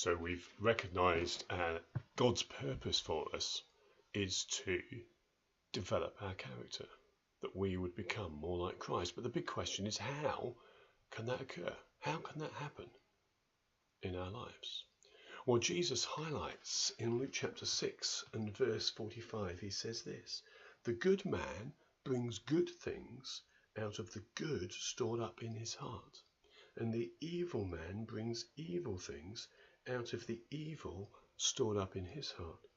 So we've recognized God's purpose for us is to develop our character, that we would become more like Christ. But the big question is, how can that occur? How can that happen in our lives? Well, Jesus highlights in Luke chapter 6 and verse 45, he says this: "The good man brings good things out of the good stored up in his heart, and the evil man brings evil things out of the evil stored up in his heart.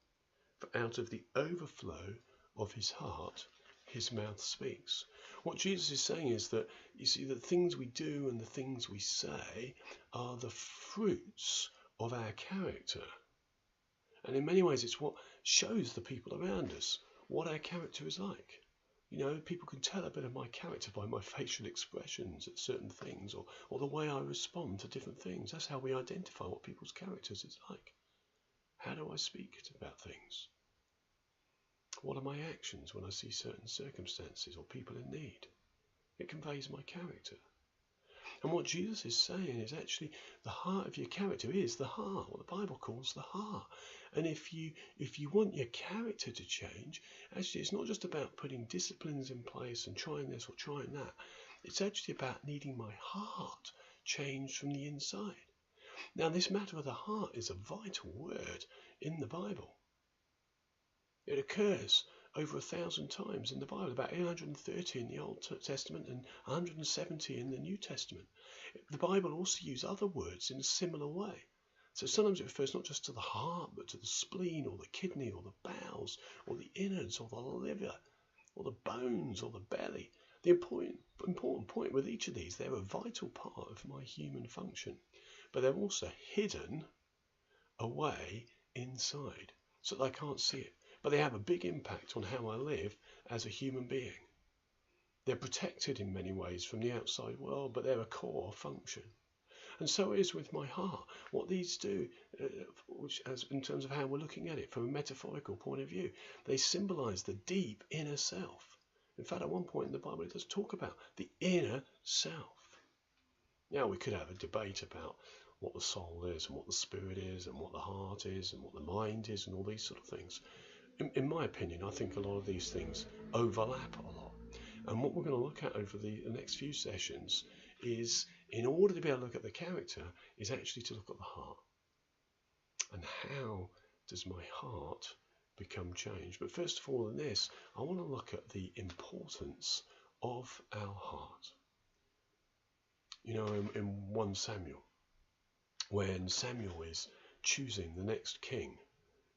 For out of the overflow of his heart, his mouth speaks." What Jesus is saying is that, you see, the things we do and the things we say are the fruits of our character. And in many ways, it's what shows the people around us what our character is like. You know, people can tell a bit of my character by my facial expressions at certain things, or the way I respond to different things. That's how we identify what people's characters is like. How do I speak about things? What are my actions when I see certain circumstances or people in need? It conveys my character. And what Jesus is saying is actually the heart of your character is the heart, what the Bible calls the heart. And if you want your character to change, actually it's not just about putting disciplines in place and trying this or trying that. It's actually about needing my heart changed from the inside. Now, this matter of the heart is a vital word in the Bible. It occurs over 1,000 times in the Bible, about 830 in the Old Testament and 170 in the New Testament. The Bible also uses other words in a similar way. So sometimes it refers not just to the heart, but to the spleen or the kidney or the bowels or the innards or the liver or the bones or the belly. The important point with each of these, they're a vital part of my human function, but they're also hidden away inside so that I can't see it. But they have a big impact on how I live as a human being. They're protected in many ways from the outside world, but they're a core function. And so it is with my heart. What these do, in terms of how we're looking at it from a metaphorical point of view, they symbolize the deep inner self. In fact, at one point in the Bible, it does talk about the inner self. Now, we could have a debate about what the soul is and what the spirit is and what the heart is and what the mind is and all these sort of things. In my opinion, I think a lot of these things overlap a lot. And what we're going to look at over the next few sessions is, in order to be able to look at the character, is actually to look at the heart. And how does my heart become changed? But first of all in this, I want to look at the importance of our heart. You know, in 1 Samuel, when Samuel is choosing the next king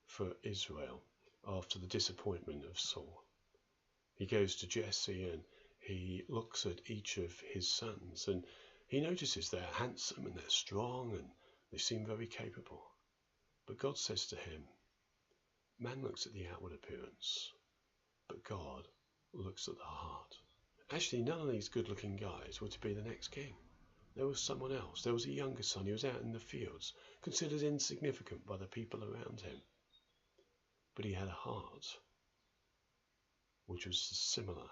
for Israel, after the disappointment of Saul, he goes to Jesse and he looks at each of his sons and he notices they're handsome and they're strong and they seem very capable. But God says to him, man looks at the outward appearance, but God looks at the heart. Actually, none of these good-looking guys were to be the next king. There was someone else. There was a younger son. He was out in the fields, considered insignificant by the people around him. But he had a heart which was similar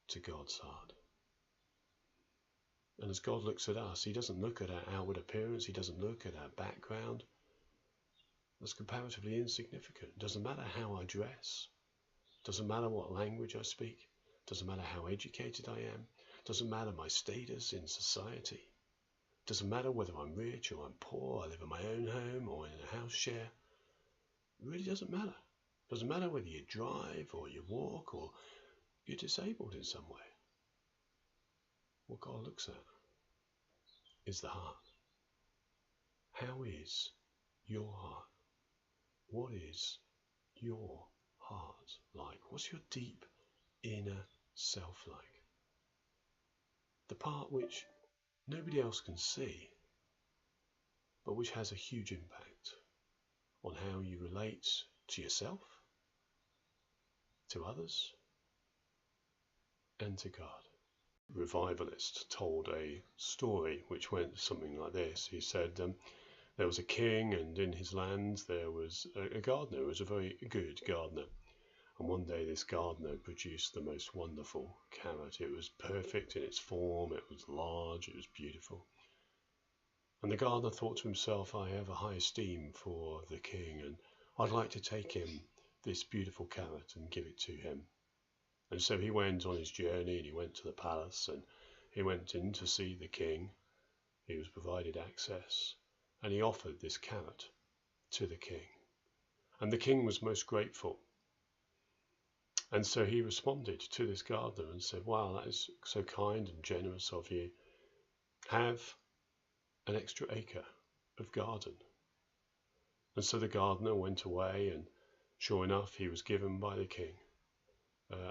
to God's heart. And as God looks at us, he doesn't look at our outward appearance, he doesn't look at our background. That's comparatively insignificant. It doesn't matter how I dress, doesn't matter what language I speak, doesn't matter how educated I am, doesn't matter my status in society, doesn't matter whether I'm rich or I'm poor, I live in my own home or in a house share. It really doesn't matter. Doesn't matter whether you drive or you walk or you're disabled in some way. What God looks at is the heart. How is your heart? What is your heart like? What's your deep inner self like? The part which nobody else can see, but which has a huge impact on how you relate to yourself, to others, and to God. A revivalist told a story which went something like this. He said there was a king, and in his land there was a gardener who was a very good gardener. And one day this gardener produced the most wonderful carrot. It was perfect in its form, it was large, it was beautiful. And the gardener thought to himself, I have a high esteem for the king, and I'd like to take him this beautiful carrot and give it to him. And so he went on his journey, and he went to the palace, and he went in to see the king. He was provided access, and he offered this carrot to the king. And the king was most grateful. And so he responded to this gardener and said, wow, that is so kind and generous of you. Have an extra acre of garden. And so the gardener went away, and sure enough, he was given by the king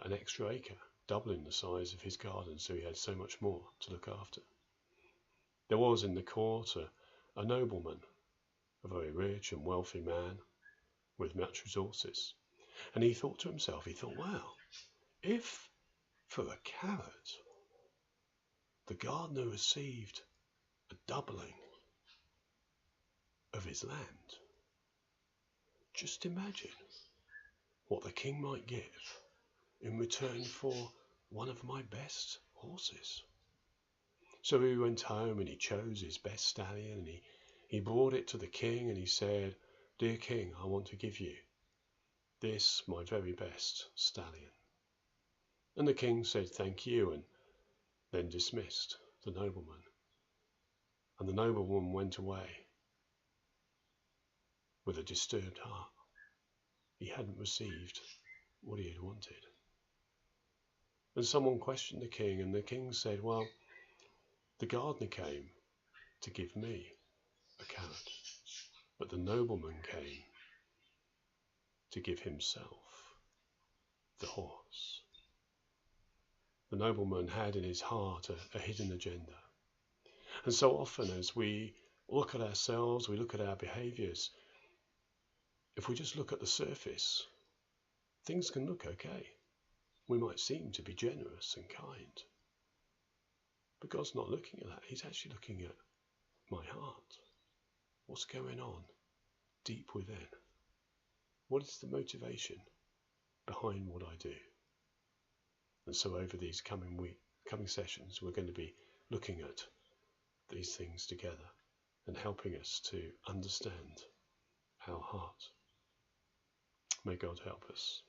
an extra acre, doubling the size of his garden, so he had so much more to look after. There was in the court a nobleman, a very rich and wealthy man with much resources. And he thought to himself, wow, if for a carrot the gardener received a doubling of his land, just imagine what the king might give in return for one of my best horses. So he went home and he chose his best stallion, and he brought it to the king, and he said, dear king, I want to give you this, my very best stallion. And the king said thank you, and then dismissed the nobleman. And the nobleman went away with a disturbed heart. He hadn't received what he had wanted. And someone questioned the king, and the king said, well, the gardener came to give me a carrot, but the nobleman came to give himself the horse. The nobleman had in his heart a hidden agenda. And so often as we look at ourselves, we look at our behaviours, if we just look at the surface, things can look okay. We might seem to be generous and kind. But God's not looking at that. He's actually looking at my heart. What's going on deep within? What is the motivation behind what I do? And so over these coming sessions, we're going to be looking at these things together and helping us to understand our heart. May God help us.